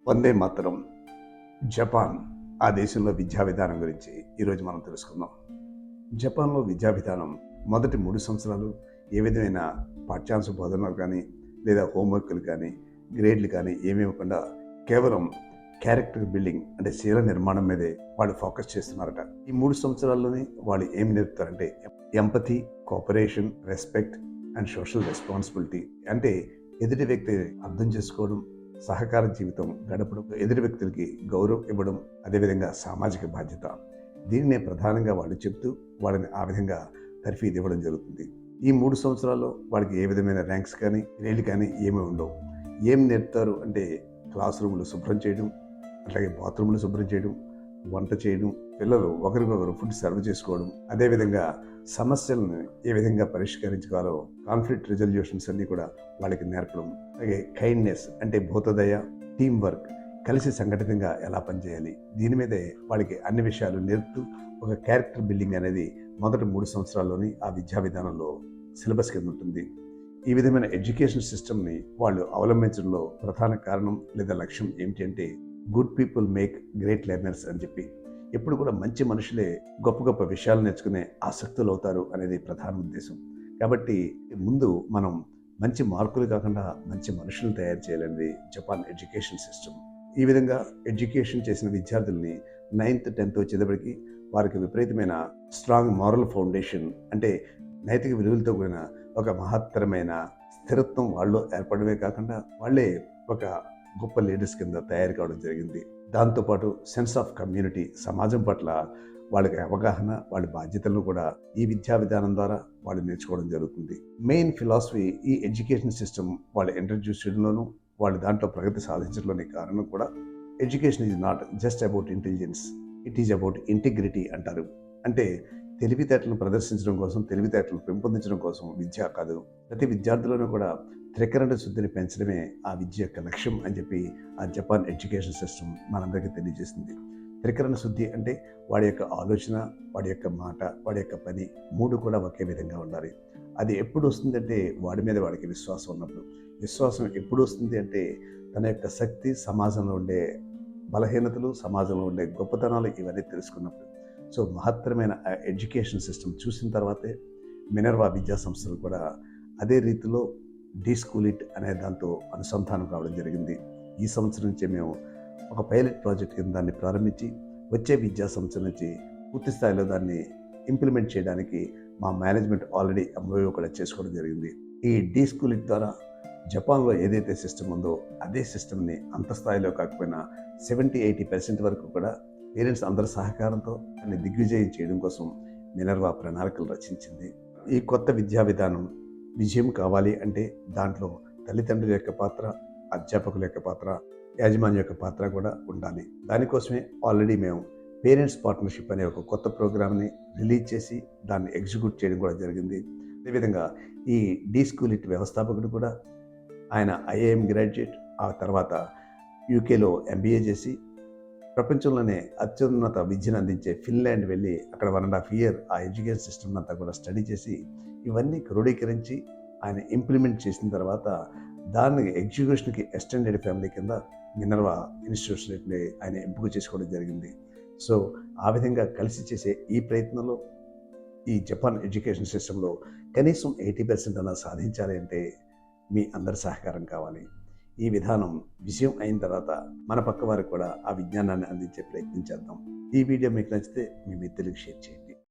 Vande Mataram. Japan ఆ దేశంలో విద్యా విధానం గురించి ఈరోజు మనం తెలుసుకుందాం. జపాన్లో విద్యా విధానం మొదటి 3 సంవత్సరాలు ఏ విధమైన పాఠ్యాంశ బోధనలు కానీ లేదా హోంవర్క్లు కానీ గ్రేడ్లు కానీ ఏమీ ఇవ్వకుండా కేవలం క్యారెక్టర్ బిల్డింగ్ అంటే శీల నిర్మాణం మీదే వాళ్ళు ఫోకస్ చేస్తున్నారట. ఈ 3 సంవత్సరాల్లోనే వాళ్ళు ఏం నేర్పుతారంటే empathy, cooperation, respect and social responsibility. అంటే ఎదుటి వ్యక్తి అర్థం చేసుకోవడం, సహకార జీవితం గడపడం, ఎదుటి వ్యక్తులకి గౌరవం ఇవ్వడం, అదేవిధంగా సామాజిక బాధ్యత. దీనినే ప్రధానంగా వాళ్ళు చెప్తూ వాళ్ళని ఆ విధంగా తర్ఫీదు ఇవ్వడం జరుగుతుంది. ఈ 3 సంవత్సరాల్లో వాళ్ళకి ఏ విధమైన ర్యాంక్స్ కానీ గ్రేడ్లు కానీ ఏమీ ఉండవు. ఏం నేర్పుతారు అంటే క్లాస్ రూములు శుభ్రం చేయడం, అట్లాగే బాత్రూములు శుభ్రం చేయడం, వంట చేయడం, పిల్లలు ఒకరికొకరు ఫుడ్ సర్వ్ చేసుకోవడం, అదేవిధంగా సమస్యలను ఏ విధంగా పరిష్కరించుకోవాలో కాన్ఫ్లిక్ట్ రిజల్యూషన్స్ అన్నీ కూడా వాళ్ళకి నేర్పడం. అలాగే కైండ్నెస్ అంటే భూతదయ, టీం వర్క్, కలిసి సంఘటితంగా ఎలా పనిచేయాలి, దీని మీదే వాళ్ళకి అన్ని విషయాలు నేర్పుతూ ఒక క్యారెక్టర్ బిల్డింగ్ అనేది మొదటి 3 సంవత్సరాల్లోని ఆ విద్యా విధానంలో సిలబస్ కింద ఉంటుంది. ఈ విధమైన ఎడ్యుకేషన్ సిస్టమ్ని వాళ్ళు అవలంబించడంలో ప్రధాన కారణం లేదా లక్ష్యం ఏమిటి అంటే good people make great learners అని చెప్పి, ఎప్పుడు కూడా మంచి మనుషులే గొప్ప గొప్ప విషయాలు నేర్చుకునే ఆసక్తులు అవుతారు అనేది ప్రధాన ఉద్దేశం. కాబట్టి ముందు మనం మంచి మార్కులు కాకుండా మంచి మనుషులను తయారు చేయాలనేది జపాన్ ఎడ్యుకేషన్ సిస్టమ్. ఈ విధంగా ఎడ్యుకేషన్ చేసిన విద్యార్థుల్ని 9th 10th వచ్చేటప్పటికి వారికి విపరీతమైన స్ట్రాంగ్ మారల్ ఫౌండేషన్ అంటే నైతిక విలువలతో కూడిన ఒక మహత్తరమైన స్థిరత్వం వాళ్ళు ఏర్పడమే కాకుండా వాళ్ళే ఒక గొప్ప లీడర్స్ కింద తయారు కావడం జరిగింది. దాంతోపాటు సెన్స్ ఆఫ్ కమ్యూనిటీ, సమాజం పట్ల వాళ్ళకి అవగాహన, వాళ్ళ బాధ్యతలను కూడా ఈ విద్యా విధానం ద్వారా వాళ్ళు నేర్చుకోవడం జరుగుతుంది. మెయిన్ ఫిలాసఫీ ఈ ఎడ్యుకేషన్ సిస్టమ్ వాళ్ళు ఇంట్రడ్యూస్ చేయడంలోనూ వాళ్ళు దాంట్లో ప్రగతి సాధించడంలోని కారణం కూడా education is not just about intelligence, it is about integrity అంటారు. అంటే తెలివితేటలను ప్రదర్శించడం కోసం, తెలివితేటలను పెంపొందించడం కోసం విద్య కాదు, ప్రతి విద్యార్థులను కూడా త్రికరణ శుద్ధిని పెంచడమే ఆ విద్య యొక్క లక్ష్యం అని చెప్పి ఆ జపాన్ ఎడ్యుకేషన్ సిస్టమ్ మనందరికీ తెలియజేసింది. త్రికరణ శుద్ధి అంటే వాడి యొక్క ఆలోచన, వాడి యొక్క మాట, వాడి యొక్క పని 3 కూడా ఒకే విధంగా ఉండాలి. అది ఎప్పుడు వస్తుందంటే వాడి మీద వాడికి విశ్వాసం ఉన్నప్పుడు. విశ్వాసం ఎప్పుడు వస్తుంది అంటే తన యొక్క శక్తి, సమాజంలో ఉండే బలహీనతలు, సమాజంలో ఉండే గొప్పతనాలు ఇవన్నీ తెలుసుకున్నప్పుడు. సో మహత్తరమైన ఎడ్యుకేషన్ సిస్టమ్ చూసిన తర్వాతే మినర్వా విద్యా సంస్థలు కూడా అదే రీతిలో డీస్కూలిట్ అనే దాంతో అనుసంధానం కావడం జరిగింది. ఈ సంవత్సరం నుంచే మేము ఒక పైలట్ ప్రాజెక్ట్ కింద దాన్ని ప్రారంభించి వచ్చే విద్యా సంవత్సరం నుంచి పూర్తి స్థాయిలో దాన్ని ఇంప్లిమెంట్ చేయడానికి మా మేనేజ్మెంట్ ఆల్రెడీ ఎంఓయూ కూడా చేసుకోవడం జరిగింది. ఈ డీస్కూలిట్ ద్వారా జపాన్లో ఏదైతే సిస్టమ్ ఉందో అదే సిస్టమ్ని అంత స్థాయిలో కాకపోయినా 70-80% వరకు కూడా పేరెంట్స్ అందరి సహకారంతో దాన్ని దిగ్విజయం చేయడం కోసం మినర్వా ప్రణాళికలు రచించింది. ఈ కొత్త విద్యా విధానం విజయం కావాలి అంటే దాంట్లో తల్లిదండ్రుల యొక్క పాత్ర, అధ్యాపకుల యొక్క పాత్ర, యాజమాన్యం యొక్క పాత్ర కూడా ఉండాలి. దానికోసమే ఆల్రెడీ మేము పేరెంట్స్ పార్ట్నర్షిప్ అనే ఒక కొత్త ప్రోగ్రామ్ని రిలీజ్ చేసి దాన్ని ఎగ్జిక్యూట్ చేయడం కూడా జరిగింది. అదేవిధంగా ఈ డీస్కూలిట్ వ్యవస్థాపకుడు కూడా ఆయన ఐఐఎం గ్రాడ్యుయేట్, ఆ తర్వాత యూకేలో ఎంబీఏ చేసి ప్రపంచంలోనే అత్యున్నత విద్యను అందించే ఫిన్లాండ్ వెళ్ళి అక్కడ 1.5 year ఆ ఎడ్యుకేషన్ సిస్టమ్ అంతా కూడా స్టడీ చేసి ఇవన్నీ క్రోడీకరించి ఆయన ఇంప్లిమెంట్ చేసిన తర్వాత దాన్ని ఎగ్జిక్యూషన్కి ఎక్స్టెండెడ్ ఫ్యామిలీ కింద మినర్వా ఇన్స్టిట్యూషన్ని ఆయన ఎంపిక చేసుకోవడం జరిగింది. సో ఆ విధంగా కలిసి చేసే ఈ ప్రయత్నంలో ఈ జపాన్ ఎడ్యుకేషన్ సిస్టంలో కనీసం 80% అలా సాధించాలి అంటే మీ అందరి సహకారం కావాలి. ఈ విధానం విజయం అయిన తర్వాత మన పక్క వారికి కూడా ఆ విజ్ఞానాన్ని అందించే ప్రయత్నం చేద్దాం. ఈ వీడియో మీకు నచ్చితే మీ మిత్రులకు షేర్ చేయండి.